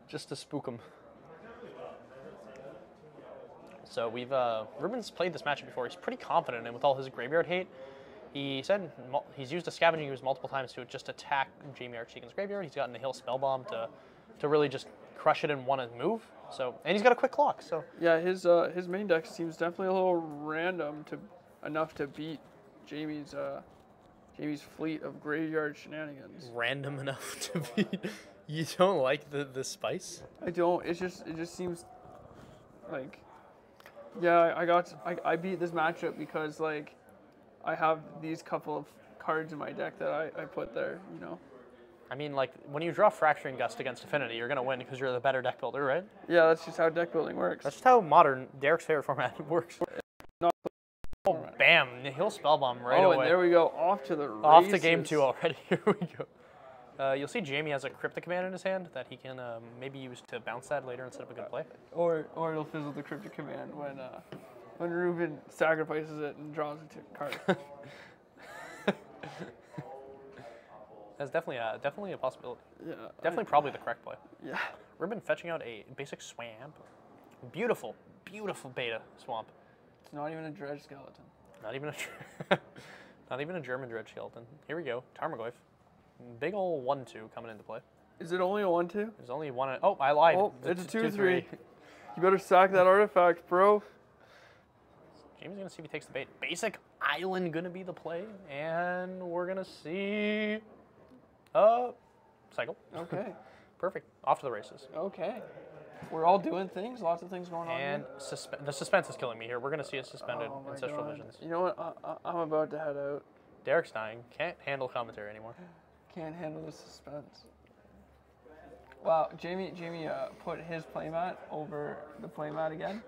Just to spook him. So Ruben's played this matchup before. He's pretty confident in with all his graveyard hate. He said he's used a scavenging ooze multiple times to just attack Jamie Archdeacon's graveyard. He's gotten a Hill Spellbomb to really just crush it in one move. So, and he's got a quick clock. So yeah, his main deck seems definitely a little random enough to beat Jamie's fleet of graveyard shenanigans. Random enough to beat. You don't like the spice? I don't. It just seems like, yeah, I beat this matchup because like I have these couple of cards in my deck that I put there, you know. I mean, like, when you draw Fracturing Gust against Affinity, you're going to win because you're the better deck builder, right? Yeah, that's just how deck building works. That's just how modern, Derek's favorite format works. Not oh, bam. He'll Spellbomb right away. And there we go. Off to the races. Off to game 2 already. Here we go. You'll see Jamie has a Cryptic Command in his hand that he can maybe use to bounce that later instead of a good play. Or it'll fizzle the Cryptic Command when Ruben sacrifices it and draws a card. That's definitely a possibility. Yeah. Definitely probably the correct play. Yeah. Ruben fetching out a basic swamp. Beautiful, beautiful beta swamp. It's not even a dredge skeleton. Not even a German dredge skeleton. Here we go. Tarmogoyf. Big ol' 1/2 coming into play. Is it only a 1/2? There's only one. Oh, I lied. Oh, it's a 2/3. You better sack that artifact, bro. Jamie's gonna see if he takes the bait. Basic island gonna be the play, and we're gonna see. Cycle. Okay. Perfect. Off to the races. Okay. We're all doing things. Lots of things going on. And the suspense is killing me here. We're gonna see a suspended Ancestral Visions. You know what? I'm about to head out. Derek's dying. Can't handle commentary anymore. Can't handle the suspense. Wow, Jamie put his playmat over the playmat again.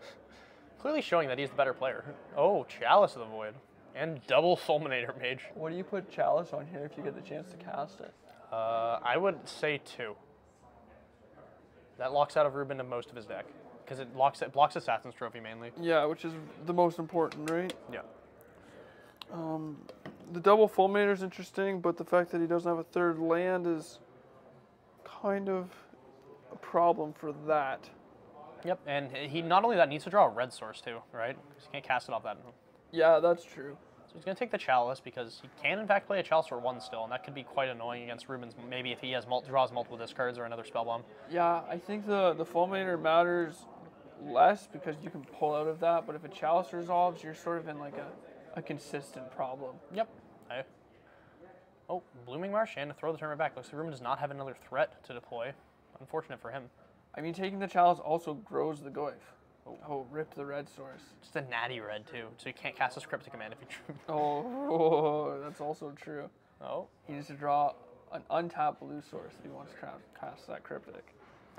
Clearly showing that he's the better player. Oh, Chalice of the Void. And double Fulminator Mage. What do you put Chalice on here if you get the chance to cast it? I would say 2. That locks out of Ruben to most of his deck. Because it blocks Assassin's Trophy mainly. Yeah, which is the most important, right? Yeah. The double Fulminator is interesting, but the fact that he doesn't have a third land is kind of a problem for that. Yep, and he not only that needs to draw a red source too, right? Because he can't cast it off that. Yeah, that's true. So he's going to take the Chalice because he can in fact play a Chalice for 1 still, and that could be quite annoying against Ruben's, maybe if he has draws multiple discards or another Spellbomb. Yeah, I think the Fulminator matters less because you can pull out of that, but if a Chalice resolves, you're sort of in like a consistent problem. Yep. Oh, Blooming Marsh and to throw the tournament back. Looks like Ruben does not have another threat to deploy. Unfortunate for him. I mean, taking the Chalice also grows the Goyf. Oh, ripped the red source. Just a natty red too, so you can't cast his Cryptic Command if you. Oh, that's also true. Oh. He needs to draw an untapped blue source if he wants to cast that Cryptic.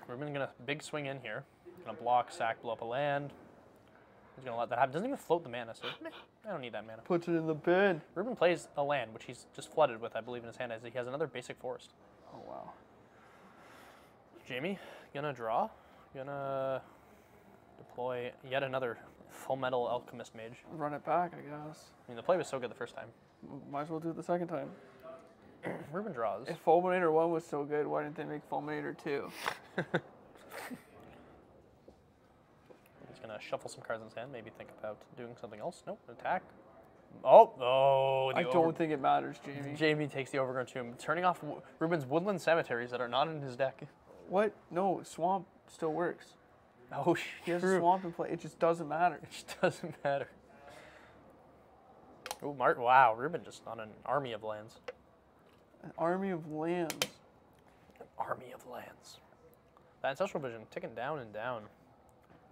Ruben gonna big swing in here. Gonna block, sack, blow up a land. He's gonna let that happen. Doesn't even float the mana, so I don't need that mana. Puts it in the bin. Ruben plays a land, which he's just flooded with, I believe, in his hand, as he has another basic forest. Oh, wow. Jamie, gonna draw. Gonna deploy yet another Full Metal Alchemist Mage. Run it back, I guess. I mean, the play was so good the first time. Might as well do it the second time. Ruben draws. If Fulminator 1 was so good, why didn't they make Fulminator 2? He's gonna shuffle some cards in his hand, maybe think about doing something else. Nope, attack. Oh, I don't think it matters, Jamie. Jamie takes the Overgrown Tomb, turning off Ruben's Woodland Cemeteries that are not in his deck. What? No, Swamp still works. Oh, he has a Swamp in play. It just doesn't matter. It just doesn't matter. Oh, wow, Ruben just on an army of lands. An army of lands. An army of lands. That Ancestral Vision ticking down and down.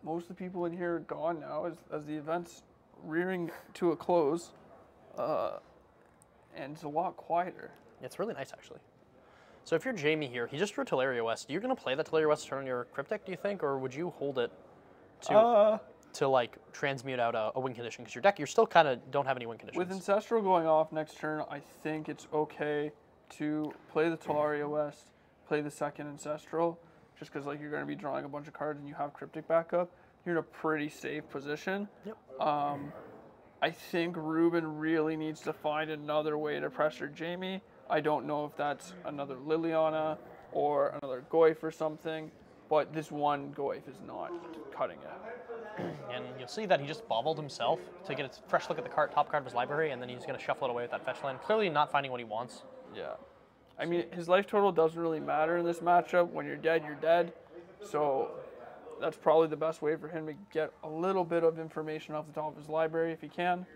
Most of the people in here are gone now as the event's rearing to a close. And it's a lot quieter. It's really nice, actually. So if you're Jamie here, he just drew Teleria West. You're going to play that Teleria West turn on your Cryptic, do you think? Or would you hold it to like, transmute out a win condition? Because your deck, you're still kind of don't have any win conditions. With Ancestral going off next turn, I think it's okay to play the Teleria West, play the second Ancestral, just because like you're going to be drawing a bunch of cards and you have Cryptic backup. You're in a pretty safe position. Yep. I think Ruben really needs to find another way to pressure Jamie. I don't know if that's another Liliana or another Goif or something, but this one Goif is not cutting it. And you'll see that he just bobbled himself to get a fresh look at the top card of his library, and then he's going to shuffle it away with that fetch land, clearly not finding what he wants. Yeah. I mean, his life total doesn't really matter in this matchup. When you're dead, you're dead. So that's probably the best way for him to get a little bit of information off the top of his library if he can.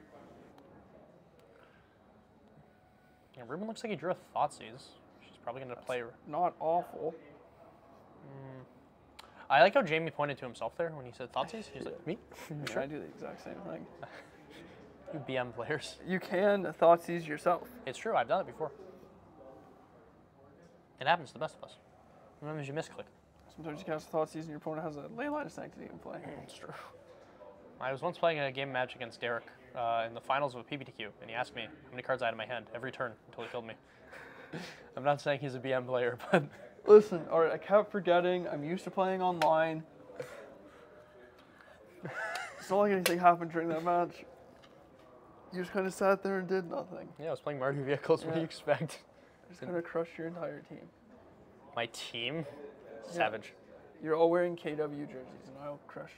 Yeah, Ruben looks like he drew a Thoughtseize. She's probably going to play. Not awful. I like how Jamie pointed to himself there when he said Thoughtseize. He's like, me? I do the exact same thing. You BM players. You can Thoughtseize yourself. It's true. I've done it before. It happens to the best of us. Sometimes you misclick. Sometimes you cast a Thoughtseize and your opponent has a Leyline of Sanctity in play. It's true. I was once playing a game of Magic against Derek in the finals of a PBTQ, and he asked me how many cards I had in my hand every turn until he killed me. I'm not saying he's a BM player, but... Listen, all right, I kept forgetting. I'm used to playing online. It's not like anything happened during that match. You just kind of sat there and did nothing. Yeah, I was playing Mardu vehicles. What do you expect? Just kind of crushed your entire team. My team? Savage. Yeah. You're all wearing KW jerseys, and I'll crush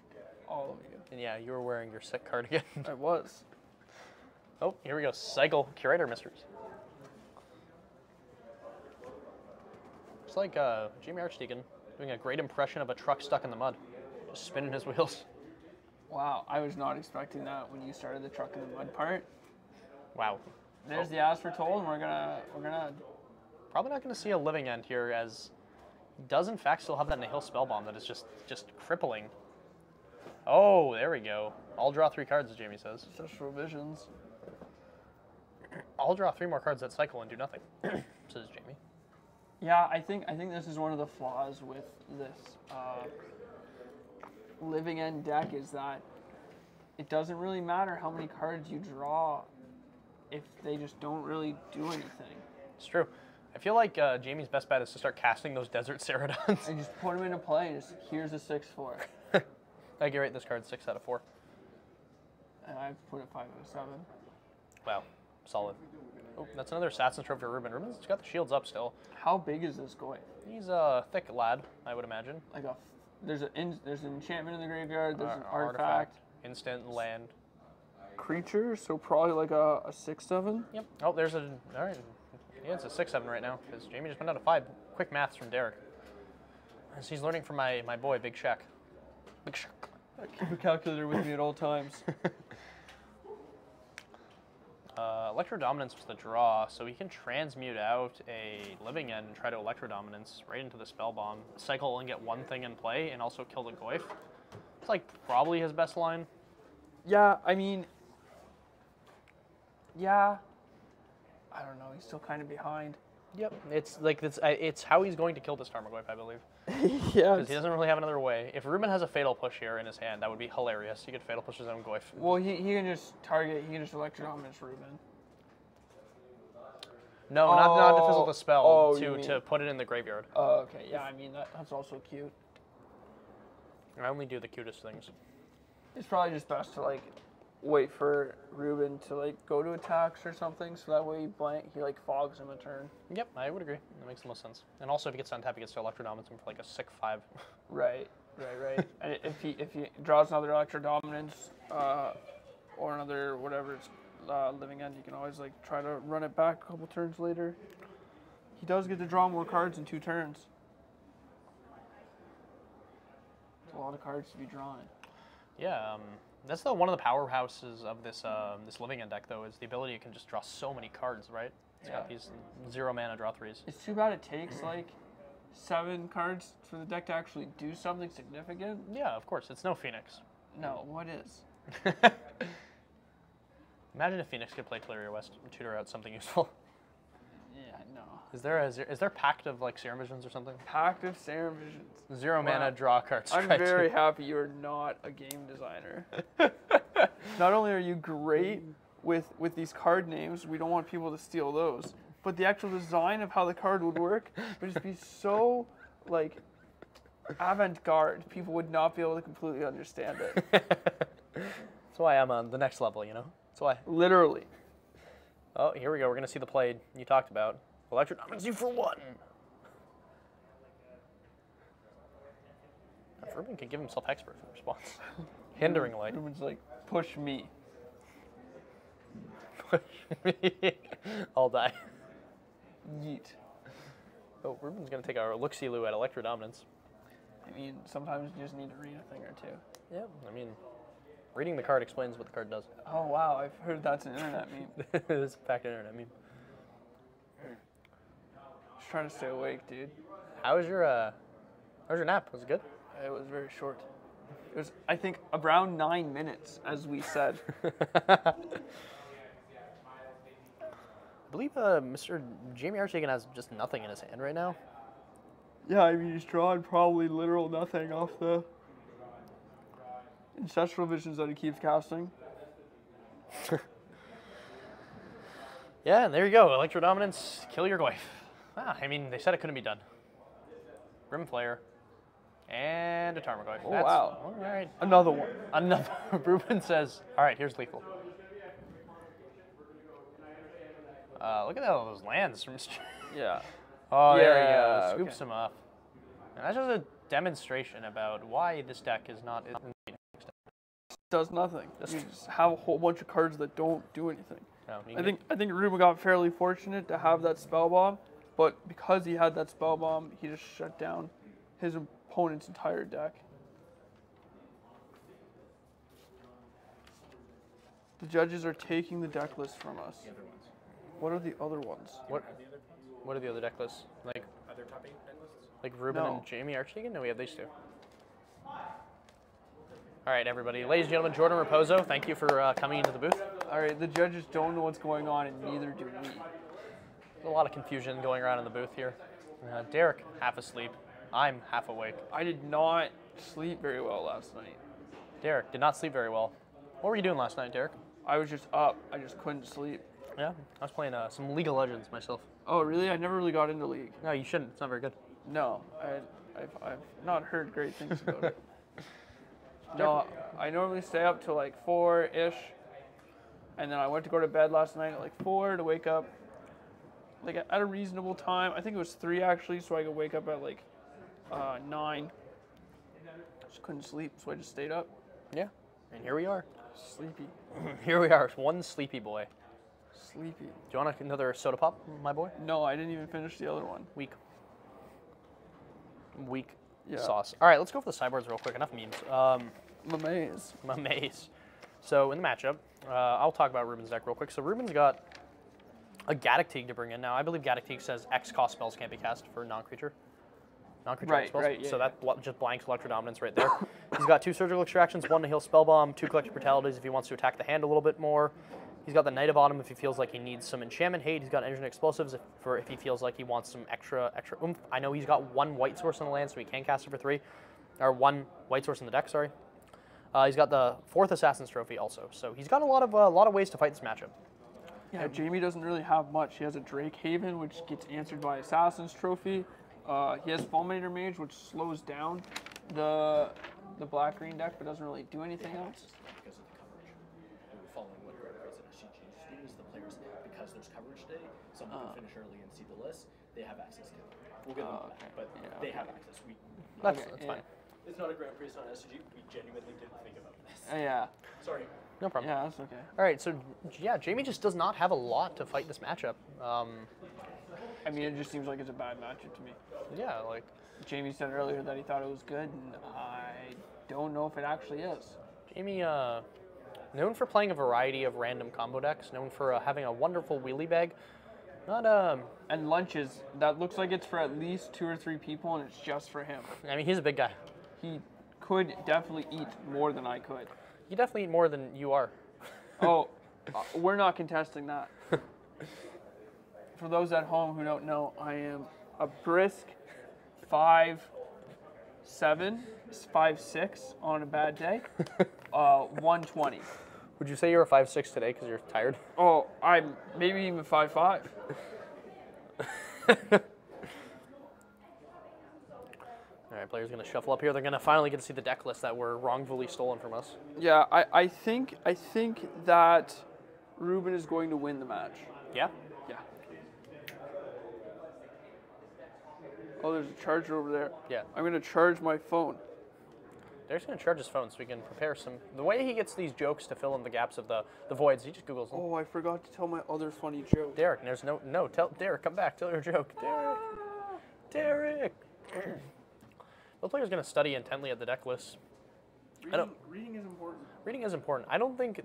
all of you. And yeah, you were wearing your sick cardigan. I was. Oh, here we go. Cycle Curator Mysteries. It's like Jamie Archdeacon doing a great impression of a truck stuck in the mud, just spinning his wheels. Wow, I was not expecting that when you started the truck in the mud part. Wow. There's the as foretold, and we're gonna probably not gonna see a living end here, as he does in fact still have that Nihil Spellbomb that is just crippling. Oh, there we go. I'll draw 3 cards, as Jamie says. Ancestral Visions. I'll draw 3 more cards that cycle and do nothing, says Jamie. Yeah, I think this is one of the flaws with this living end deck is that it doesn't really matter how many cards you draw if they just don't really do anything. It's true. I feel like Jamie's best bet is to start casting those Desert Ceratons. And just put them into play and just, here's a 6/4. I can rate this card 6 out of 4. And I've put it 5 out of 7. Wow, solid. Oh, that's another Assassin's Trophy for Ruben. Ruben's got the shields up still. How big is this going? He's a thick lad, I would imagine. Like there's an enchantment in the graveyard. There's an artifact. Instant land. Creature, so probably like a 6/7. Yep. Oh, there's a. All right. Yeah, it's a 6/7 right now because Jamie just went out of 5. Quick maths from Derek. As he's learning from my boy Big Shaq. Big Shaq. Keep a calculator with me at all times. Electrodominance was the draw, so he can transmute out a living end and try to Electrodominance right into the Spellbomb. Cycle and get one thing in play and also kill the Goif. It's like probably his best line. Yeah, I mean, yeah. I don't know. He's still kind of behind. Yep. It's how he's going to kill this Tarmogoyf, I believe. Yeah. Because he doesn't really have another way. If Ruben has a Fatal Push here in his hand, that would be hilarious. He could Fatal Push his own Goyf. Well, he can just target. He can just Electrodominance Ruben. No, not to fizzle the spell. you to put it in the graveyard. Oh, okay. Yeah, I mean that's also cute. I only do the cutest things. It's probably just best to like wait for Ruben to like go to attacks or something, so that way he like fogs him a turn. Yep, I would agree. That makes the most sense. And also, if he gets untap, he gets to Electrodominance him for like a sick 5. Right. And if he draws another Electrodominance or another whatever it's living end, you can always like try to run it back a couple turns later. He does get to draw more cards in 2 turns. It's a lot of cards to be drawn. Yeah, that's one of the powerhouses of this this living end deck, though, is the ability it can just draw so many cards, right? It's got these 0 mana draw 3s. It's too bad it takes like 7 cards for the deck to actually do something significant. Yeah, of course. It's no Phoenix. No, what is? Imagine if Phoenix could play Teleria West and tutor out something useful. Yeah, no. Is there Pact of like Serum Visions or something? Pact of Serum Visions. 0 mana draw cards. I'm very happy you're not a game designer. Not only are you great with these card names, we don't want people to steal those, but the actual design of how the card would work would just be so like avant-garde. People would not be able to completely understand it. That's why I'm on the next level, you know? That's why. Literally. Oh, here we go. We're going to see the play you talked about. Electrodominance you for 1. Ruben can give himself Hexproof in response. Hindering Light. Ruben's like, push me. Push me. I'll die. Yeet. Oh, Ruben's going to take our look-see-loo at Electro Dominance. I mean, sometimes you just need to read a thing or two. Yeah, I mean, reading the card explains what the card does. Oh, wow. I've heard that's an internet meme. It's a fact internet meme. Just trying to stay awake, dude. How was your nap? Was it good? It was very short. It was, I think, around 9 minutes, as we said. I believe Mr. Jamie Archigan has just nothing in his hand right now. Yeah, I mean, he's drawn probably literal nothing off the ancestral visions that he keeps casting. Yeah, and there you go. Electro Dominance, kill your Goyf. Ah, I mean, they said it couldn't be done. Rim Player. And a Tarmogoyf. Oh, wow. All right. Another one. Another. Ruben says, all right, here's lethal. Look at all those lands from Mr. Yeah. Oh, Yeah, there he goes. okay. Scoops him up. And that's just a demonstration about why this deck is not... Does nothing. You just have a whole bunch of cards that don't do anything. No, I think Ruben got fairly fortunate to have that spell bomb, but because he had that spell bomb, he just shut down his opponent's entire deck. The judges are taking the deck list from us. What are the other ones? What are the other deck lists? Like Other top 8 deck lists? Like Ruben No. and Jamie Archigan? No, we have these two. All right, everybody. Ladies and gentlemen, Jordan Raposo, thank you for coming into the booth. All right, the judges don't know what's going on, and neither do we. There's a lot of confusion going around in the booth here. Derek, half asleep. I'm half awake. I did not sleep very well last night. Derek did not sleep very well. What were you doing last night, Derek? I was just up. I just couldn't sleep. Yeah, I was playing some League of Legends myself. Oh, really? I never really got into League. No, you shouldn't. It's not very good. No, I've not heard great things about it. No, I normally stay up till like 4-ish, and then I went to go to bed last night at like 4 to wake up like at a reasonable time. I think it was 3 actually, so I could wake up at like 9. Just couldn't sleep, so I just stayed up. Yeah, and here we are. Sleepy. Here we are, one sleepy boy. Sleepy. Do you want another soda pop, my boy? No, I didn't even finish the other one. Weak Yeah. sauce. All right, let's go for the sideboards real quick. Enough memes. Maze. My maze. So in the matchup, I'll talk about Ruben's deck real quick. So Ruben's got a Gaddock Teague to bring in. Now, I believe Gaddock Teague says X cost spells can't be cast for non-creature. Right, spells. right, yeah, so yeah. that just blanks Electro Dominance right there. He's got 2 Surgical Extractions, 1 to heal Spellbomb, 2 Collective Brutalities if he wants to attack the hand a little bit more. He's got the Knight of Autumn if he feels like he needs some Enchantment Hate. He's got Engine Explosives if he feels like he wants some extra oomph. I know he's got 1 white source in the land, so he can cast it for 3. Or 1 white source in the deck, sorry. He's got the 4th Assassin's Trophy also. So he's got a lot of ways to fight this matchup. Yeah, Jamie doesn't really have much. He has a Drake Haven, which gets answered by Assassin's Trophy. He has Fulminator Mage, which slows down the black-green deck, but doesn't really do anything else. Because of the coverage. And following what your advice at SCG is the players, because there's coverage day, someone can finish early and see the list, they have access to it. We'll get them back, but they have access. That's Okay, fine. It's not a Grand Prix, it's not SCG. We genuinely didn't think about this. Yeah. Sorry. No problem. Yeah, that's okay. All right, so yeah, Jamie just does not have a lot to fight this matchup. I mean, it just seems like it's a bad matchup to me. Yeah, like Jamie said earlier that he thought it was good, and I don't know if it actually is. Jamie, known for playing a variety of random combo decks, known for having a wonderful wheelie bag. Not And lunches, that looks like it's for at least 2 or 3 people, and it's just for him. I mean, he's a big guy. He could definitely eat more than I could. You definitely eat more than you are. Oh, we're not contesting that. For those at home who don't know, I am a brisk 5'7", 5'6" on a bad day. 120. Would you say you're a 5'6" today because you're tired? Oh, I'm maybe even 5'5". All right, players going to shuffle up here. They're going to finally get to see the deck list that were wrongfully stolen from us. Yeah, I think that Ruben is going to win the match. Yeah? Yeah. Oh, there's a charger over there. Yeah. I'm going to charge my phone. Derek's going to charge his phone so we can prepare some. The way he gets these jokes to fill in the gaps of the voids, he just Googles them. Oh, I forgot to tell my other funny joke. Derek, there's no, tell Derek, come back, tell your joke. Derek. The player's going to study intently at the deck list. Reading is important. Reading is important. I don't think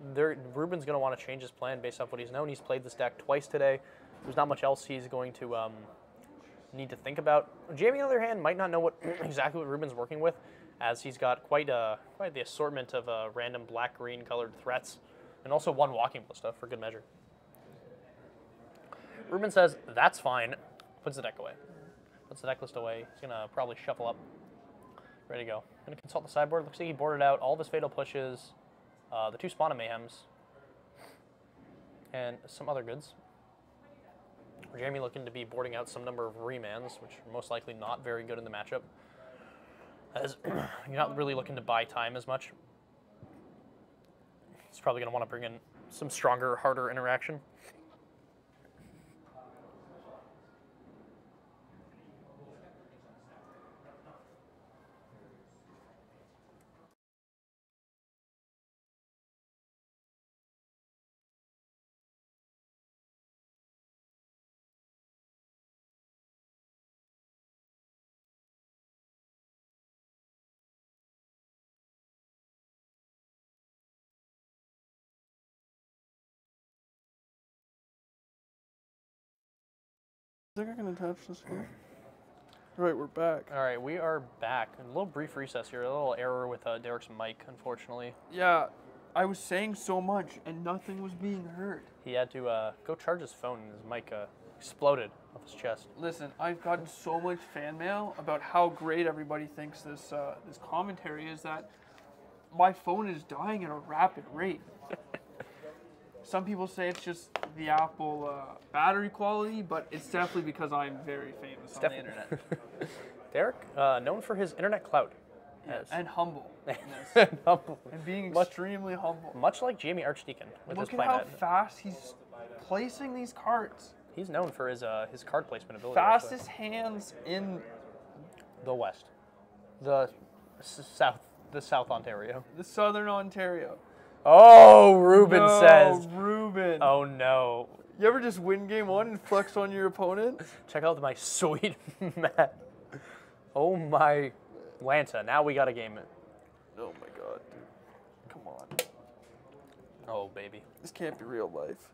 Ruben's going to want to change his plan based off what he's known. He's played this deck twice today. There's not much else he's going to need to think about. Jamie, on the other hand, might not know what exactly what Ruben's working with, as he's got quite the assortment of random black-green colored threats, and also one walking ballista for good measure. Ruben says, that's fine, puts the deck away. Puts the deck list away. He's going to probably shuffle up. Ready to go. Going to consult the sideboard. Looks like he boarded out all of his Fatal Pushes, the 2 Spawn of Mayhems, and some other goods. Jamie looking to be boarding out some number of remans, which are most likely not very good in the matchup, as you're not really looking to buy time as much. He's probably going to want to bring in some stronger, harder interaction. I think I can attach this here. All right, we're back. All right, we are back. A little brief recess here. A little error with Derek's mic, unfortunately. Yeah, I was saying so much and nothing was being heard. He had to go charge his phone, and his mic exploded off his chest. Listen, I've gotten so much fan mail about how great everybody thinks this commentary is that my phone is dying at a rapid rate. Some people say it's just the Apple battery quality, but it's definitely because I'm very famous on the internet. Derek, known for his internet clout. Yes. And humble. And humble. And being extremely humble. Much like Jamie Archdeacon with his Look plan. at how fast he's placing these cards. He's known for his card placement ability. Fastest hands in the West. The South Ontario. The Southern Ontario. Oh, Ruben says. Ruben. Oh, no. You ever just win game 1 and flex on your opponent? Check out my sweet map. Oh, my Lanta. Now we got to game it. Oh, my God, dude. Come on. Oh, baby. This can't be real life.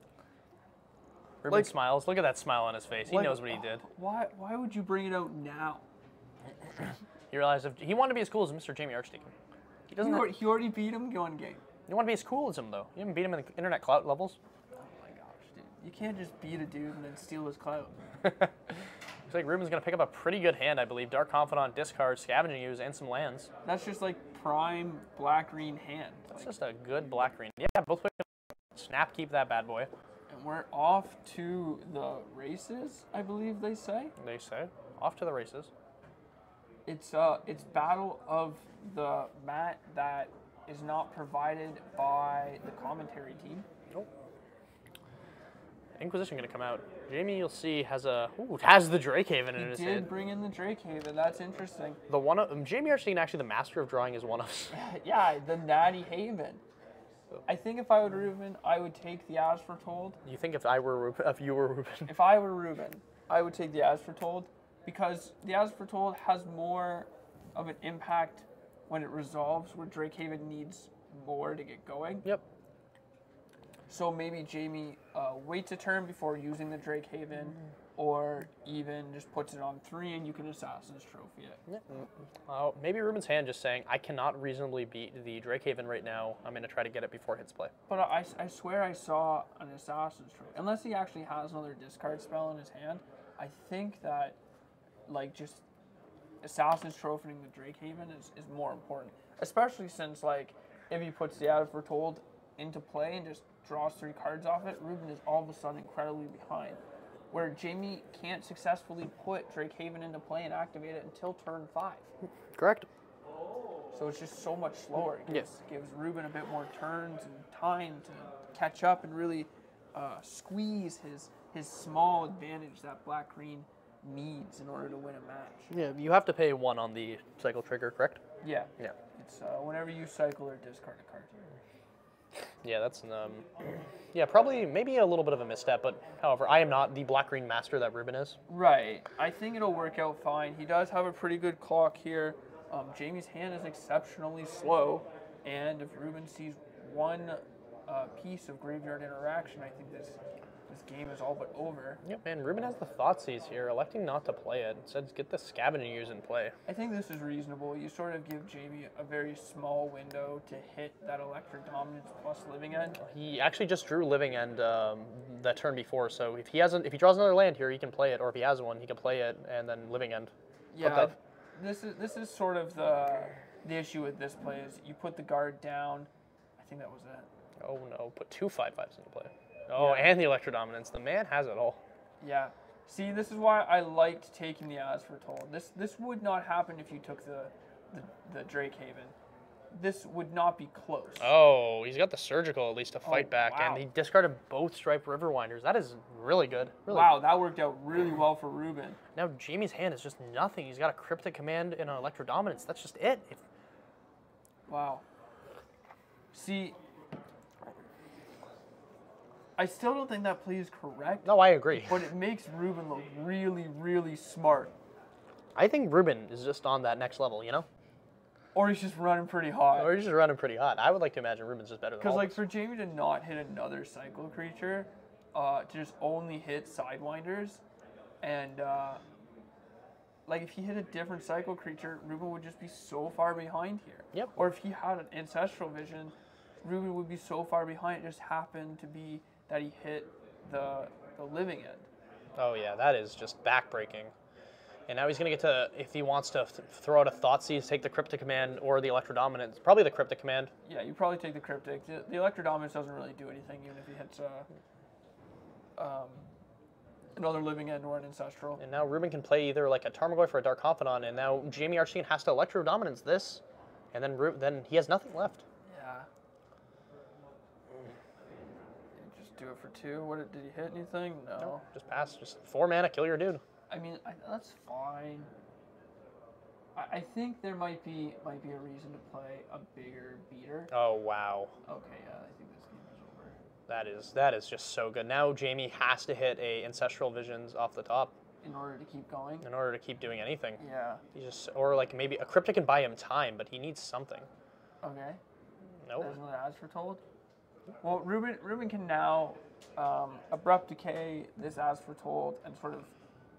Ruben smiles. Look at that smile on his face. He knows what he did. Why would you bring it out now? You realize if he wanted to be as cool as Mr. Jamie Archdeacon. He already beat him one game. You want to be as cool as him, though. You haven't beat him in the internet clout levels. Oh my gosh, dude. You can't just beat a dude and then steal his clout. Looks like Ruben's going to pick up a pretty good hand, I believe. Dark Confidant, discard, Scavenging Ooze, and some lands. That's just like prime black-green hand. That's just a good black-green. Yeah, both ways. Snap, keep that bad boy. And we're off to the races, I believe they say. They say. Off to the races. It's Battle of the Mat that is not provided by the commentary team. Nope. Inquisition going to come out. Jamie, you'll see, has the Drakehaven in his hand. He did bring in the Drakehaven. That's interesting. Jamie Archdeacon, actually the master of drawing, is one of. Yeah, the Natty Haven. I think if I were Ruben, I would take the As Foretold. You think if you were Ruben? If I were Ruben, I would take the As Foretold because the As Foretold has more of an impact when it resolves, where Drakehaven needs more to get going. Yep. So maybe Jamie waits a turn before using the Drakehaven, or even just puts it on 3 and you can Assassin's Trophy it. Yep. Maybe Ruben's hand just saying, I cannot reasonably beat the Drakehaven right now. I'm going to try to get it before it hits play. But I swear I saw an Assassin's Trophy. Unless he actually has another discard spell in his hand, I think that like just Assassin's Trophying the Drakehaven is more important. Especially since like if he puts the As Foretold into play and just draws 3 cards off it, Ruben is all of a sudden incredibly behind. Where Jamie can't successfully put Drakehaven into play and activate it until turn 5. Correct. So it's just so much slower. It gives Ruben a bit more turns and time to catch up and really squeeze his small advantage that black-green needs in order to win a match. Yeah, you have to pay 1 on the cycle trigger, correct? Yeah. Yeah. It's whenever you cycle or discard a card. Yeah, that's yeah, probably maybe a little bit of a misstep, but however, I am not the black-green master that Ruben is. Right. I think it'll work out fine. He does have a pretty good clock here. Jamie's hand is exceptionally slow, and if Ruben sees one piece of graveyard interaction, I think this game is all but over. Yep, man, Ruben has the Thoughtseize here, electing not to play it. Instead, get the Scavenging Ooze in play. I think this is reasonable. You sort of give Jamie a very small window to hit that Electric Dominance plus Living End. He actually just drew Living End that turn before, so if he draws another land here, he can play it, or if he has one, he can play it and then Living End. Yeah, this is sort of the issue with this play is you put the guard down. I think that was it. Oh no, put 2 5/5s into play. Oh, yeah. And the Electrodominance. The man has it all. Yeah. See, this is why I liked taking the As Foretold. This would not happen if you took the Drake Haven. This would not be close. Oh, he's got the Surgical at least to fight back, wow. and he discarded both Striped Riverwinders. That is really good. Really wow, good. That worked out really well for Ruben. Now Jamie's hand is just nothing. He's got a Cryptic Command and an Electrodominance. That's just it. Wow. See, I still don't think that play is correct. No, I agree. But it makes Ruben look really, really smart. I think Ruben is just on that next level, you know? Or he's just running pretty hot. Or he's just running pretty hot. I would like to imagine Ruben's just better than all Because, like, this. for Jamie to not hit another cycle creature, to just only hit Sidewinders, and, like, if he hit a different cycle creature, Ruben would just be so far behind here. Yep. Or if he had an Ancestral Vision, Ruben would be so far behind. It just happened to be that he hit the Living End. Oh, yeah, that is just backbreaking. And now he's going to get to, if he wants to throw out a Thoughtseize, take the Cryptic Command or the Electrodominance. Probably the Cryptic Command. Yeah, you probably take the Cryptic. The Electrodominance doesn't really do anything, even if he hits another Living End or an Ancestral. And now Ruben can play either like a Tarmogoyf or a Dark Confidant, and now Jamie Archdeacon has to Electrodominance this, and then he has nothing left. Yeah. Just do it for 2. Did he hit anything? No. Just pass. Just 4 mana, kill your dude. I mean, that's fine. I think there might be a reason to play a bigger beater. Oh, wow. Okay, yeah, I think this game is over. That is just so good. Now Jamie has to hit a Ancestral Visions off the top. In order to keep going? In order to keep doing anything. Yeah. Or like maybe a Cryptic can buy him time, but he needs something. Okay. Nope. There's another As Foretold. Well, Ruben can now Abrupt Decay this As Foretold and sort of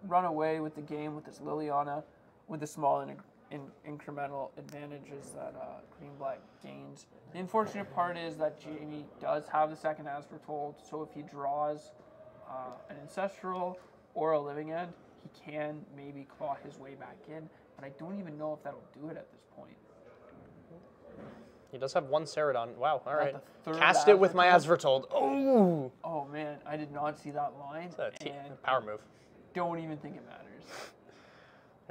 run away with the game with this Liliana with the small incremental advantages that Green-Black gains. The unfortunate part is that Jamie does have the second As Foretold, so if he draws an Ancestral or a Living End, he can maybe claw his way back in, but I don't even know if that'll do it at this point. He does have 1 Ceradon. Wow, all right. The Cast it with my As Foretold. Oh! Oh, man, I did not see that line. It's a and power move. Don't even think it matters.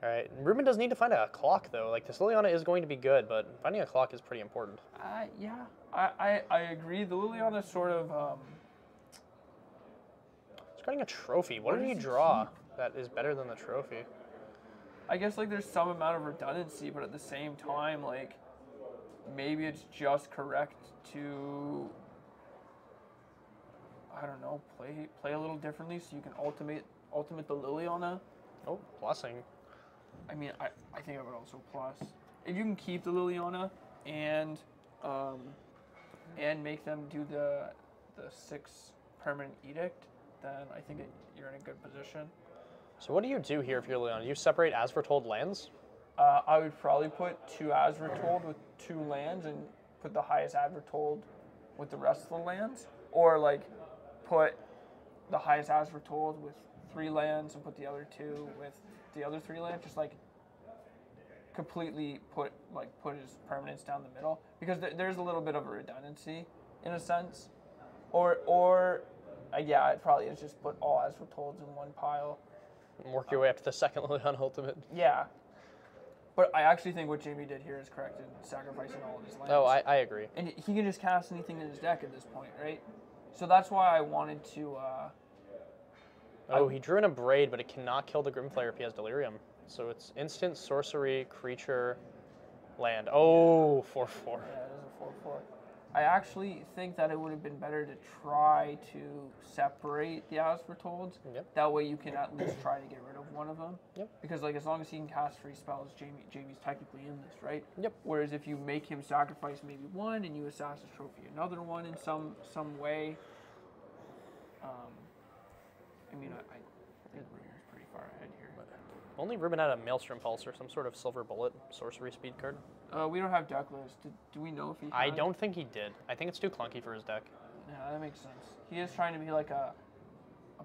All right. Ruben does need to find a clock, though. Like, this Liliana is going to be good, but finding a clock is pretty important. Yeah, I agree. The Liliana sort of... He's getting a trophy. What did he draw that is better than the trophy? I guess, like, there's some amount of redundancy, but at the same time, like, maybe it's just correct to... I don't know, play a little differently so you can ultimate the Liliana. Oh, blessing. I mean, I think I would also plus. If you can keep the Liliana and make them do the 6 permanent edict, then I think you're in a good position. So what do you do here if you're Liliana? You separate As Foretold lands? I would probably put 2 As Foretold with 2 lands and put the highest As Foretold with the rest of the lands, or like put the highest As Foretold with 3 lands and put the other 2 with the other 3 lands. Just like completely put his permanents down the middle, because there's a little bit of a redundancy in a sense. Or yeah, it probably is just put all As Foretold in one pile. And work your way up to the second Liliana Ultimate. Yeah. But I actually think what Jamie did here is correct in sacrificing all of his lands. Oh, I agree. And he can just cast anything in his deck at this point, right? So that's why I wanted to... he drew in a Braid, but it cannot kill the Grimflayer if he has Delirium. So it's instant, sorcery, creature, Land. Oh, 4-4. Yeah, it is a 4-4. I actually think that it would have been better to try to separate the Aspertolds. Yep. That way you can at least try to get rid of one of them. Yep. Because like as long as he can cast 3 spells, Jamie's technically in this, right? Yep. Whereas if you make him sacrifice maybe one and you Assassin's Trophy another one in some way, I mean I think Ruben's pretty far ahead here. Only Ruben had a Maelstrom Pulse or some sort of Silver Bullet sorcery speed card. We don't have deck list. Do we know if he I had? don't think he did. I think it's too clunky for his deck. Yeah, that makes sense. He is trying to be like a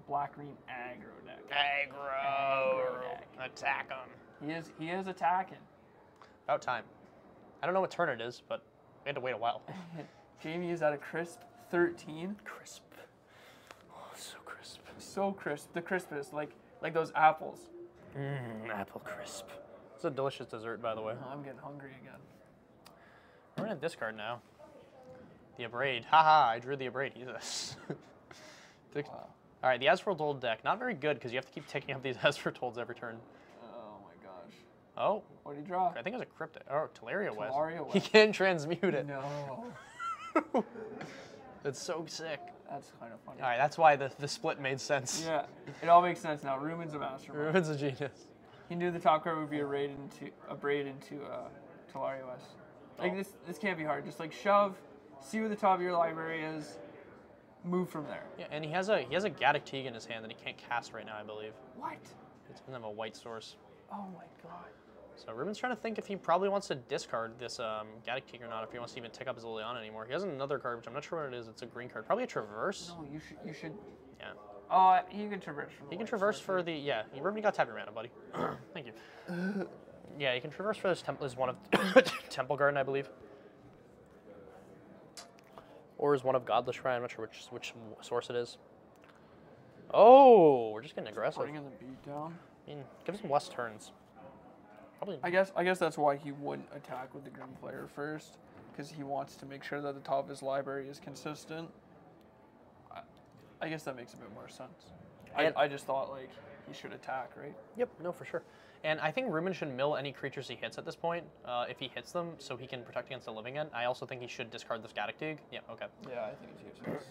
black-green aggro deck. Aggro. Attack him. He is attacking. About time. I don't know what turn it is, but we had to wait a while. Jamie is at a crisp 13. Crisp. Oh, so crisp. So crisp. The crispest, like those apples. Apple crisp. It's a delicious dessert, by the way. Oh, I'm getting hungry again. We're gonna discard now. The Abrade. Haha, I drew the Abrade. Jesus. Wow. All right, the Aspertold deck. Not very good because you have to keep taking up these Aspertolds every turn. Oh my gosh. Oh. What did he draw? I think it was a Cryptic. Oh, Teleria West. Teleria West. He can transmute it. No. That's so sick. That's kind of funny. All right, that's why the split made sense. Yeah, it all makes sense now. Ruben's a mastermind. Ruben's a genius. He knew the top card would be a braid into Teleria West. Like this can't be hard. Just like shove, see where the top of your library is, move from there. Yeah, and he has a Gaddock Teague in his hand that he can't cast right now, I believe. What? It doesn't have a white source. Oh my god. So Ruben's trying to think if he probably wants to discard this Gaddock Teague or not, if he wants to even take up his Liliana anymore. He has another card, which I'm not sure what it is. It's a green card. Probably a Traverse. No, you should. Yeah. Oh, he can traverse. He can traverse for the, yeah. Ruben, you got to tap your mana, buddy. Thank you. Yeah, you can traverse for this temple is one of Temple Garden, I believe. Or is one of Godless Shrine. I'm not sure which source it is. Oh, we're just getting aggressive. Bringing the beat down. I mean, gives him less turns. Probably. I guess that's why he wouldn't attack with the Grim player first, because he wants to make sure that the top of his library is consistent. I guess that makes a bit more sense. I just thought like he should attack, right? Yep, no, for sure. And I think Ruben should mill any creatures he hits at this point, if he hits them, so he can protect against the living end. I also think he should discard this Gaddock Teague. Yeah, okay. Yeah, I think it's useless.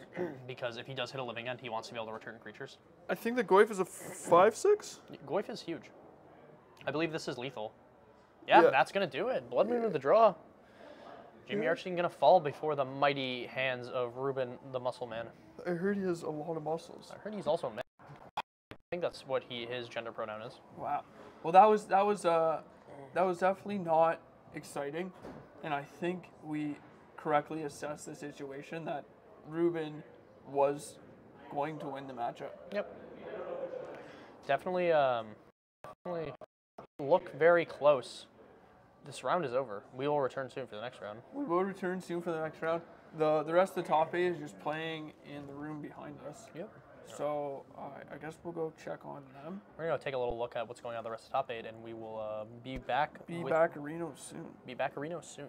Because if he does hit a living end, he wants to be able to return creatures. I think the Goyf is a 5/6. Goyf is huge. I believe this is lethal. Yeah, that's going to do it. Blood Moon with the draw. Jamie Archie going to fall before the mighty hands of Ruben the Muscle Man. I heard he has a lot of muscles. I heard he's also a man. I think that's what his gender pronoun is. Wow. Well, that was definitely not exciting, and I think we correctly assessed the situation that Ruben was going to win the matchup. Yep. Definitely look very close. This round is over. We will return soon for the next round. We will return soon for the next round. The rest of the top 8 is just playing in the room behind us. Yep. So I guess we'll go check on them. We're going to take a little look at what's going on in the rest of the top 8, and we will be back. Be back at Reno soon. Be back at Reno soon.